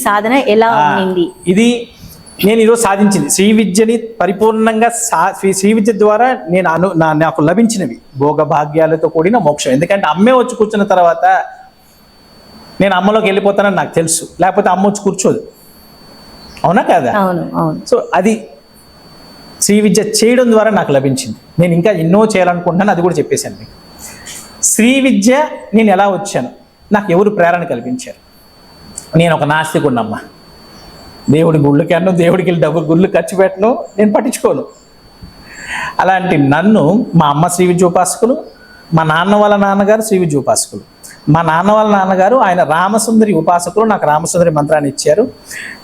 సాధన ఎలా ఉండింది? ఇది నేను ఈరోజు సాధించింది శ్రీ విద్యని పరిపూర్ణంగా శ్రీ విద్య ద్వారా నేను నాకు లభించినవి భోగభాగ్యాలతో కూడిన మోక్షం. ఎందుకంటే అమ్మే వచ్చి కూర్చున్న తర్వాత నేను అమ్మలోకి వెళ్ళిపోతానని నాకు తెలుసు, లేకపోతే అమ్మ వచ్చి కూర్చోదు. అవునా కదా? అవును అవును. సో అది శ్రీ విద్య చేయడం ద్వారా నాకు లభించింది. నేను ఇంకా ఎన్నో చేయాలనుకుంటున్నాను, అది కూడా చెప్పేశాను మీకు. శ్రీ విద్య నేను ఎలా వచ్చాను, నాకు ఎవరు ప్రేరణ కల్పించారు? నేను ఒక నాస్తికుడినమ్మా. దేవుడి గుళ్ళకి అన్ను, దేవుడికి వెళ్ళి డబ్బు గుళ్ళు ఖర్చు పెట్టను, నేను పట్టించుకోను. అలాంటి నన్ను మా అమ్మ శ్రీ విద్య ఉపాసకులు, మా నాన్న వాళ్ళ నాన్నగారు శ్రీ విద్య ఉపాసకులు. మా నాన్న వాళ్ళ నాన్నగారు ఆయన రామసుందరి ఉపాసకులు, నాకు రామసుందరి మంత్రాన్ని ఇచ్చారు.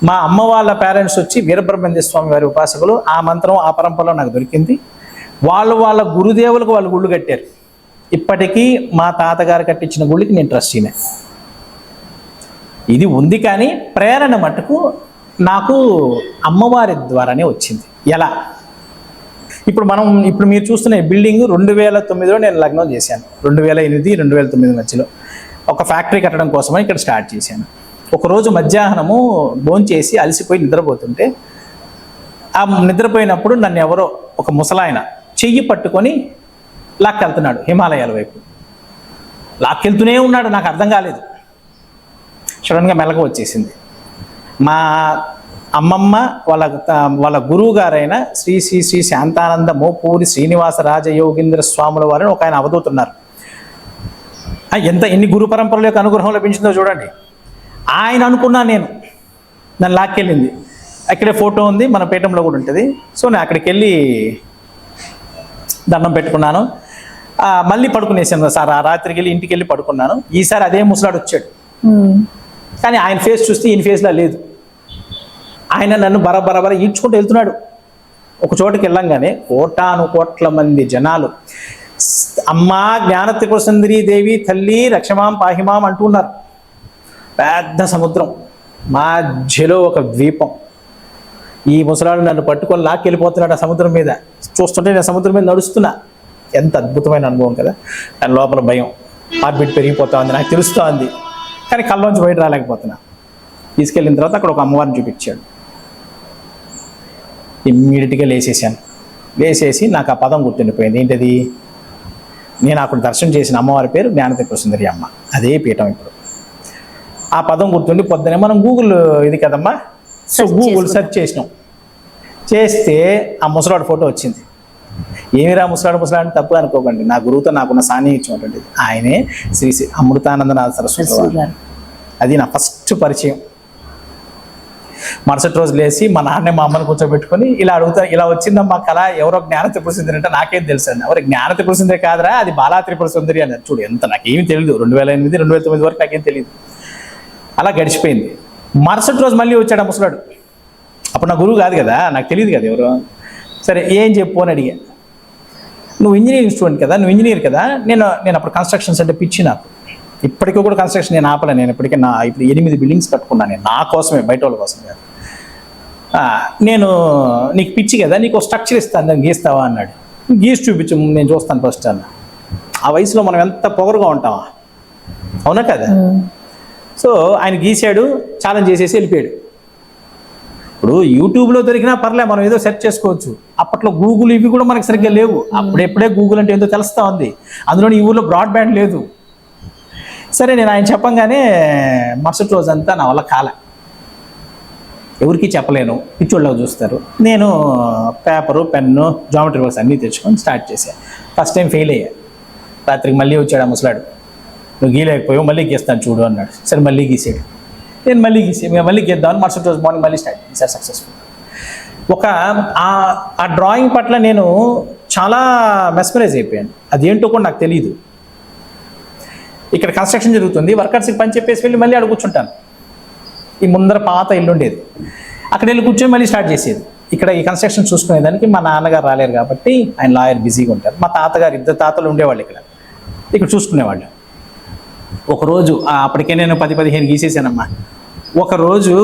మా అమ్మ వాళ్ళ పేరెంట్స్ వచ్చి వీరబ్రహ్మేంద్ర స్వామి వారి ఉపాసకులు. ఆ మంత్రం ఆ పరంపరలో నాకు దొరికింది. వాళ్ళ గురుదేవులకు వాళ్ళు గుళ్ళు కట్టారు. ఇప్పటికీ మా తాతగారు కట్టించిన గుళ్ళకి నేను ట్రస్టీనే. ఇది ఉంది, కానీ ప్రేరణ మటుకు నాకు అమ్మవారి ద్వారానే వచ్చింది. ఎలా? ఇప్పుడు మీరు చూస్తున్న బిల్డింగ్ 2009లో నేను లగ్నం చేశాను. 2008, 2009 మధ్యలో ఒక ఫ్యాక్టరీ కట్టడం కోసమని ఇక్కడ స్టార్ట్ చేశాను. ఒకరోజు మధ్యాహ్నము భోంచేసి అలసిపోయి నిద్రపోతుంటే, ఆ నిద్రపోయినప్పుడు నన్ను ఎవరో ఒక ముసలాయన చెయ్యి పట్టుకొని లాక్కెళ్తున్నాడు హిమాలయాల వైపు. లాక్కెళ్తూనే ఉన్నాడు, నాకు అర్థం కాలేదు. సడన్గా మెలకు వచ్చేసింది. మా అమ్మమ్మ వాళ్ళ గురువు గారైన శ్రీ శ్రీ శ్రీ శాంతానంద మోపూరి శ్రీనివాస రాజయోగీంద్ర స్వాముల వారిని ఒక ఆయన అవధూతున్నారు. ఎన్ని గురు పరంపరల యొక్క అనుగ్రహం లభించిందో చూడండి. ఆయన అనుకున్నా నేను, నన్ను లాక్కెళ్ళింది. అక్కడే ఫోటో ఉంది, మన పీఠంలో కూడా ఉంటుంది. సో నేను అక్కడికి వెళ్ళి దండం పెట్టుకున్నాను. మళ్ళీ పడుకునేసాను సార్. ఆ రాత్రికి వెళ్ళి ఇంటికి వెళ్ళి పడుకున్నాను. ఈసారి అదే ముసలాడు వచ్చాడు, కానీ ఆయన ఫేస్ చూస్తే ఈయన ఫేస్లా లేదు. ఆయన నన్ను బరబర ఈడ్చుకుంటూ వెళ్తున్నాడు. ఒక చోటుకి వెళ్ళంగానే కోట్ల మంది జనాలు అమ్మా జ్ఞాన త్రిపుర సుందరీ దేవి తల్లి రక్షమాం పాహిమాం అంటున్నారు. పెద్ద సముద్రం మధ్యలో ఒక ద్వీపం. ఈ ముసలాడు నన్ను పట్టుకొని లాక్కెళ్ళిపోతున్నాడు ఆ సముద్రం మీద. చూస్తుంటే నేను సముద్రం మీద నడుస్తున్నా. ఎంత అద్భుతమైన అనుభవం కదా. దాని లోపల భయం, హార్ట్ బీట్ పెరిగిపోతా ఉంది, నాకు తెలుస్తూ ఉంది, కానీ కళ్ళలోంచి బయట రాలేకపోతున్నా. తీసుకెళ్ళిన తర్వాత అక్కడ ఒక అమ్మవారిని చూపించాడు. ఇమ్మీడియట్గా లేచేసి నాకు ఆ పదం గుర్తుండిపోయింది. ఏంటది? నేను అక్కడ దర్శనం చేసిన అమ్మవారి పేరు జ్ఞాన త్రిపుర సుందరి అమ్మ. అదే పీఠం. ఇప్పుడు ఆ పదం గుర్తుండి పొద్దునే మనం గూగుల్ ఇది కదమ్మా, సో గూగుల్ సెర్చ్ చేసినాం. చేస్తే ఆ ముసలాడు ఫోటో వచ్చింది. ఏమిరా ముసలాడు తప్పు అనుకోకండి, నా గురువుతో నాకున్న సాన్నిహిత్యం అటువంటిది. ఆయనే శ్రీ శ్రీ అమృతానందనాథ సరస్వతి. అది నా ఫస్ట్ పరిచయం. మరుసటి రోజు లేచి మా నాన్న మా అమ్మని కూర్చోబెట్టుకొని ఇలా వచ్చిందమ్మా కళ, ఎవరో జ్ఞాన త్రిపుర సుందరి అంటే నాకేం తెలుసు అండి. ఎవరు జ్ఞాన త్రిపుర సుందరి కాదురా, అది బాలా త్రిపుర సుందరి అన్నారు. చూడు ఎంత నాకేమీ తెలియదు. 2008, 2009 వరకు నాకేం తెలియదు. అలా గడిచిపోయింది. మరుసటి రోజు మళ్ళీ వచ్చాడు ఆ ముసలాడు. అప్పుడు నా గురువు కాదు కదా, నాకు తెలియదు కదా ఎవరు. సరే ఏం చెప్పు అని అడిగా. నువ్వు ఇంజనీరింగ్ స్టూడెంట్ కదా, నువ్వు ఇంజనీర్ కదా. నేను అప్పుడు కన్స్ట్రక్షన్స్ అంటే పిచ్చి నాకు. ఇప్పటికీ కూడా కన్స్ట్రక్షన్ నేను ఆపలే. నేను ఇప్పటికే ఇప్పుడు 8 బిల్డింగ్స్ కట్టుకున్నాను నేను, నా కోసమే, బయట వాళ్ళ కోసం కాదు. నీకు పిచ్చి కదా, నీకు స్ట్రక్చర్ ఇస్తాను, దాన్ని గీస్తావా అన్నాడు. గీసి చూపించు, నేను చూస్తాను ఫస్ట్ అన్న. ఆ వయసులో మనం ఎంత పొగరుగా ఉంటామా, అవునా కదా? సో ఆయన గీసాడు, ఛాలెంజ్ చేసేసి వెళ్ళిపోయాడు. ఇప్పుడు యూట్యూబ్లో దొరికినా పర్లే, మనం ఏదో సెర్చ్ చేసుకోవచ్చు. అప్పట్లో గూగుల్ ఇవి కూడా మనకి సరిగ్గా లేవు. అప్పుడెప్పుడే గూగుల్ అంటే ఏందో తెలుస్తూ ఉంది. అందులో ఈ ఊళ్ళో బ్రాడ్బ్యాండ్ లేదు. సరే నేను ఆయన చెప్పంగానే మరుసటి రోజంతా నా వల్ల కాలే, ఎవరికి చెప్పలేను, పిచ్చోళ్ళకి చూస్తారు. నేను పేపరు, పెన్ను, జామెట్రీ బాక్స్ అన్నీ తెచ్చుకొని స్టార్ట్ చేశాను. ఫస్ట్ టైం ఫెయిల్ అయ్యా. రాత్రికి మళ్ళీ వచ్చాడు ఆ ముసలాడు. నువ్వు గీలేకపోయావు, మళ్ళీ గీస్తాను చూడు అన్నాడు. సరే మళ్ళీ గీసాడు. నేను మళ్ళీ గీద్దామని మరుసటి రోజు మార్నింగ్ మళ్ళీ స్టార్ట్ చేశాను సక్సెస్ఫుల్. ఆ డ్రాయింగ్ పట్ల నేను చాలా మెస్మరైజ్ అయిపోయాను. అదేంటో కూడా నాకు తెలియదు. ఇక్కడ కన్స్ట్రక్షన్ జరుగుతుంది, వర్కర్స్కి పని చెప్పేసి వెళ్ళి మళ్ళీ అక్కడ కూర్చుంటాను. ఈ ముందర పాత ఇల్లు ఉండేది, అక్కడ వెళ్ళి కూర్చొని మళ్ళీ స్టార్ట్ చేసేది. ఇక్కడ ఈ కన్స్ట్రక్షన్ చూసుకునేదానికి మా నాన్నగారు రాలేరు కాబట్టి ఆయన లాయర్ బిజీగా ఉంటారు. మా తాతగారు, 2 తాతలు ఉండేవాళ్ళు ఇక్కడ చూసుకునేవాళ్ళు. ఒకరోజు అప్పటికే నేను 10-15 గీసేసానమ్మా. ఒకరోజు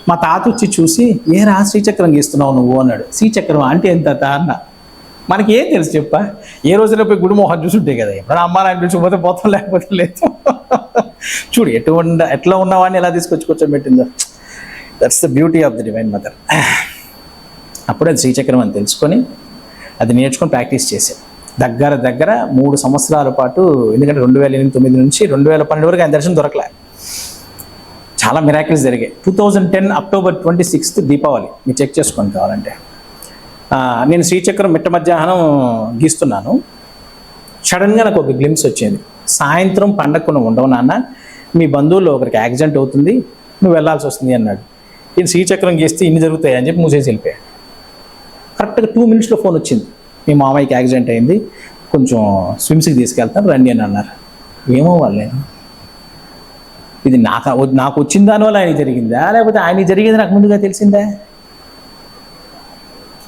మా తాత వచ్చి చూసి, ఏరా శ్రీచక్రం గీస్తున్నావు నువ్వు అన్నాడు. శ్రీచక్రం అంటే ఎంత అన్న, మనకి ఏం తెలుసు చెప్ప? ఏ రోజున పోయి గుడిమోహన్ చూసుంటే కదా, ఎప్పుడైనా అమ్మ నాయన చూసిపోతే పోతాం, లేకపోతే లేదు. చూడు ఎట్లా ఉన్నవాడిని ఎలా తీసుకొచ్చి కూర్చోబెట్టిందో. That's the beauty of the divine mother. అప్పుడు అది శ్రీచక్రం అని తెలుసుకొని అది నేర్చుకొని ప్రాక్టీస్ చేశాను. దగ్గర 3 సంవత్సరాల పాటు, ఎందుకంటే 2009 నుంచి 2012 వరకు ఆయన దర్శనం దొరకలే. చాలా మిరాకిల్స్ జరిగాయి. 2010 అక్టోబర్ 26 దీపావళి, మీరు చెక్ చేసుకోండి కావాలంటే. నేను శ్రీచక్రం మిట్ట మధ్యాహ్నం గీస్తున్నాను. సడన్గా నాకు ఒక గ్లిమ్స్ వచ్చింది. సాయంత్రం పండగకు నువ్వు ఉండవు నాన్న, మీ బంధువుల్లో ఒకరికి యాక్సిడెంట్ అవుతుంది, నువ్వు వెళ్ళాల్సి వస్తుంది అన్నాడు. నేను శ్రీచక్రం గీస్తే ఇన్ని జరుగుతాయి అని చెప్పి మూసేసి వెళ్ళిపోయాడు. కరెక్ట్గా 2 మినిట్స్లో ఫోన్ వచ్చింది, మీ మామయ్యకి యాక్సిడెంట్ అయింది, కొంచెం స్విమ్స్కి తీసుకెళ్తాను రండి అని అన్నారు. ఏమో వాళ్ళు, ఇది నాకు వచ్చిన దానివల్ల ఆయనకి జరిగిందా, లేకపోతే ఆయనకి జరిగింది నాకు ముందుగా తెలిసిందా?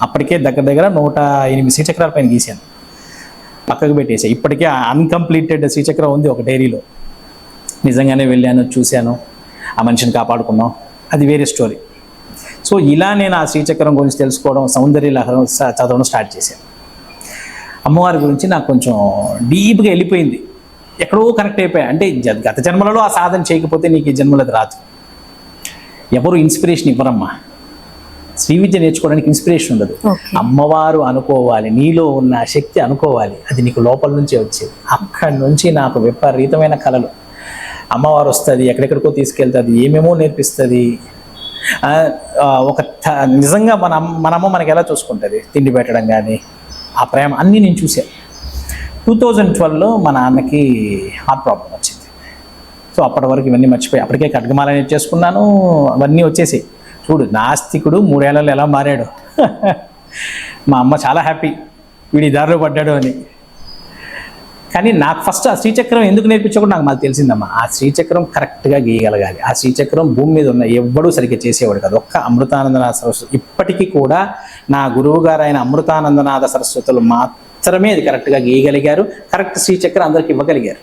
అప్పటికే దగ్గర 108 శ్రీచక్రాల పైన గీశాను, పక్కకు పెట్టేసా. ఇప్పటికే అన్కంప్లీటెడ్ శ్రీచక్రం ఉంది ఒక డైరీలో. నిజంగానే వెళ్ళాను, చూశాను, ఆ మనిషిని కాపాడుకున్నాం, అది వేరే స్టోరీ. సో ఇలా నేను ఆ శ్రీచక్రం గురించి తెలుసుకోవడం, సౌందర్య లహరం చదవడం స్టార్ట్ చేశాను. అమ్మవారి గురించి నాకు కొంచెం డీప్గా వెళ్ళిపోయింది, ఎక్కడో కనెక్ట్ అయిపోయా. అంటే గత జన్మలలో ఆ సాధన చేయకపోతే నీకు ఈ జన్మలో అది రాదు. ఎవరు ఇన్స్పిరేషన్ ఇవ్వరమ్మా. శ్రీ విద్య నేర్చుకోవడానికి ఇన్స్పిరేషన్ ఉండదు. అమ్మవారు అనుకోవాలి, నీలో ఉన్న శక్తి అనుకోవాలి, అది నీకు లోపల నుంచే వచ్చేది. అక్కడి నుంచి నాకు విపరీతమైన కళలు. అమ్మవారు వస్తుంది, ఎక్కడెక్కడికో తీసుకెళ్తుంది, ఏమేమో నేర్పిస్తుంది. నిజంగా మన అమ్మ మనకి ఎలా చూసుకుంటుంది, తిండి పెట్టడం కానీ ఆ ప్రేమ అన్నీ నేను చూశాను. 2012లో మా నాన్నకి హార్ట్ ప్రాబ్లం వచ్చింది. సో అప్పటి వరకు ఇవన్నీ మర్చిపోయి, అప్పటికే ఖడ్గమాల నేర్చేసుకున్నాను, అవన్నీ వచ్చేసాయి. చూడు, నాస్తికుడు 3 ఏళ్లలో ఎలా మారాడు. మా అమ్మ చాలా హ్యాపీ, వీడి దారిలో పడ్డాడు అని. కానీ నాకు ఫస్ట్ ఆ శ్రీచక్రం ఎందుకు నేర్పించకుండా నాకు తెలిసిందమ్మా. ఆ శ్రీచక్రం కరెక్ట్గా గీయగలగాలి. ఆ శ్రీచక్రం భూమి మీద ఉన్న ఎవ్వడూ సరిగ్గా చేసేవాడు కాదు, ఒక్క అమృతానందనాథ సరస్వతి. ఇప్పటికీ కూడా నా గురువు గారు అయిన అమృతానందనాథ సరస్వతులు మాత్రమే అది కరెక్ట్గా గీయగలిగారు, కరెక్ట్ శ్రీచక్రం అందరికి ఇవ్వగలిగారు.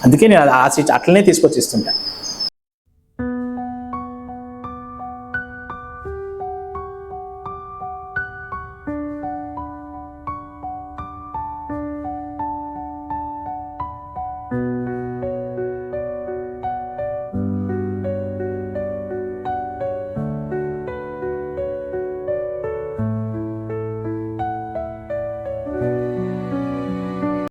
అందుకే నేను ఆ అట్లనే తీసుకొచ్చి ఇస్తుంటాను.